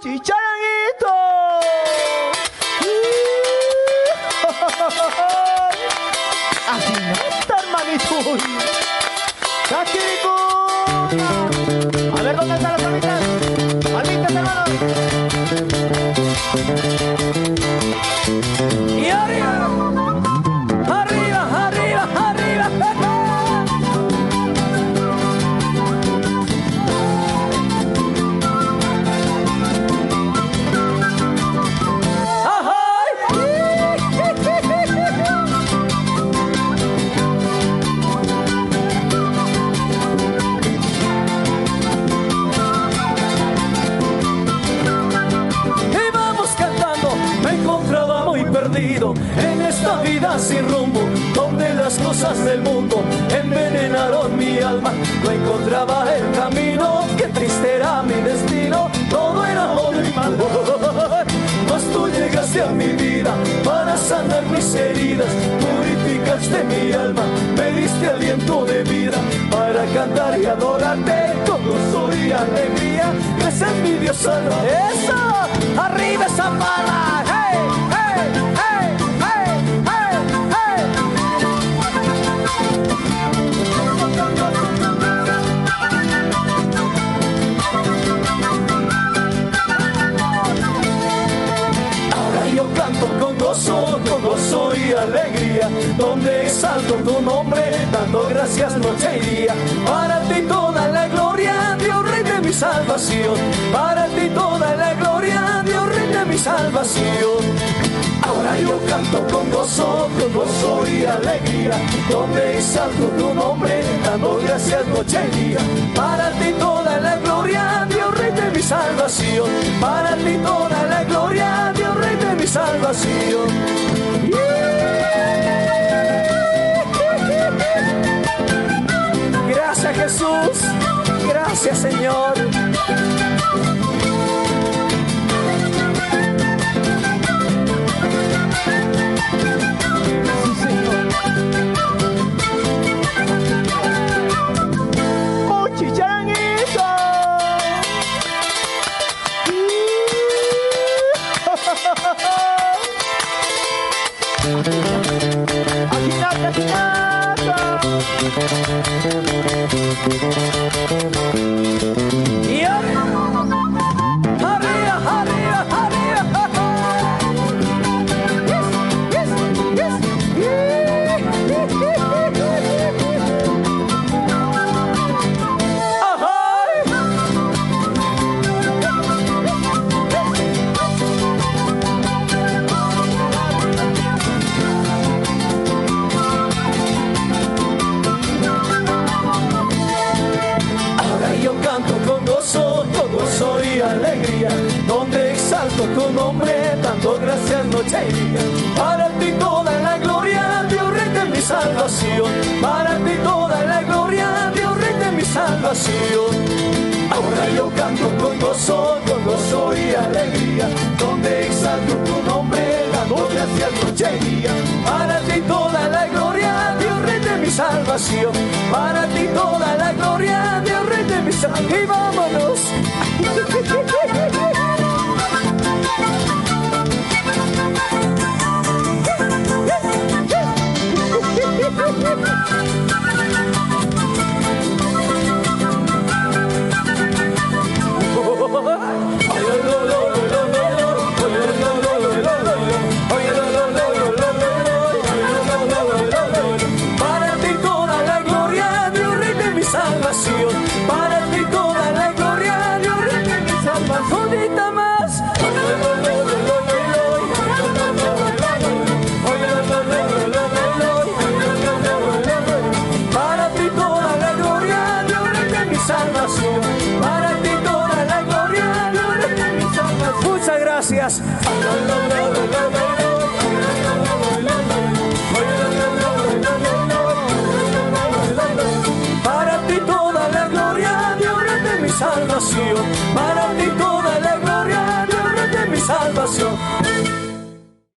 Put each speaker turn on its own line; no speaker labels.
Chicharanguito. Así no está, hermanito. Cachico. A ver, ¿dónde están las palmitas? Palmitas, hermano. Y arriba. Arriba, arriba, arriba.
En esta vida sin rumbo, donde las cosas del mundo envenenaron mi alma, no encontraba el camino, qué triste era mi destino, todo era odio y mal. Mas tú llegaste a mi vida para sanar mis heridas, purificaste mi alma, me diste aliento de vida para cantar y adorarte con gozo y alegría. Gracias mi Dios salva.
¡Eso! ¡Arriba esa pala! ¡Hey! ¡Hey! ¡Hey!
Con gozo y alegría, donde exalto tu nombre, dando gracias noche y día. Para ti toda la gloria, Dios Rey de mi salvación. Para ti toda la gloria, Dios Rey de mi salvación. Ahora yo canto con gozo y alegría, donde exalto tu nombre, dando gracias noche y día. Para ti toda la gloria, Dios Rey de mi salvación. Para ti toda la gloria, Dios Rey de mi salvación.
Gracias Jesús, gracias Señor.
Y arriba, arriba, arriba, arriba. Yes, yes, yes. Gozo y alegría, donde exalto tu nombre, dando gracias noche y día. Para ti toda la gloria, Dios Rey de mi salvación. Para ti toda la gloria, Dios Rey de mi salvación. Ahora yo canto con gozo y alegría, donde exalto tu nombre, dando gracias noche y día. Para ti toda la gloria, Dios Rey de mi salvación. Para ti toda la gloria, Dios Rey de mi salvación. Y vámonos. Para ti toda la gloria, Dios Rey de mi salvación. Para ti toda la gloria, Dios Rey de mi salvación. Unita más. Para ti toda la gloria, Dios Rey de mi salvación. Para ti toda la gloria, Dios Rey de mi salvación.
Muchas gracias.
Para ti toda la gloria, Dios Rey de mi salvación. Para ti toda la gloria, Dios Rey de mi salvación.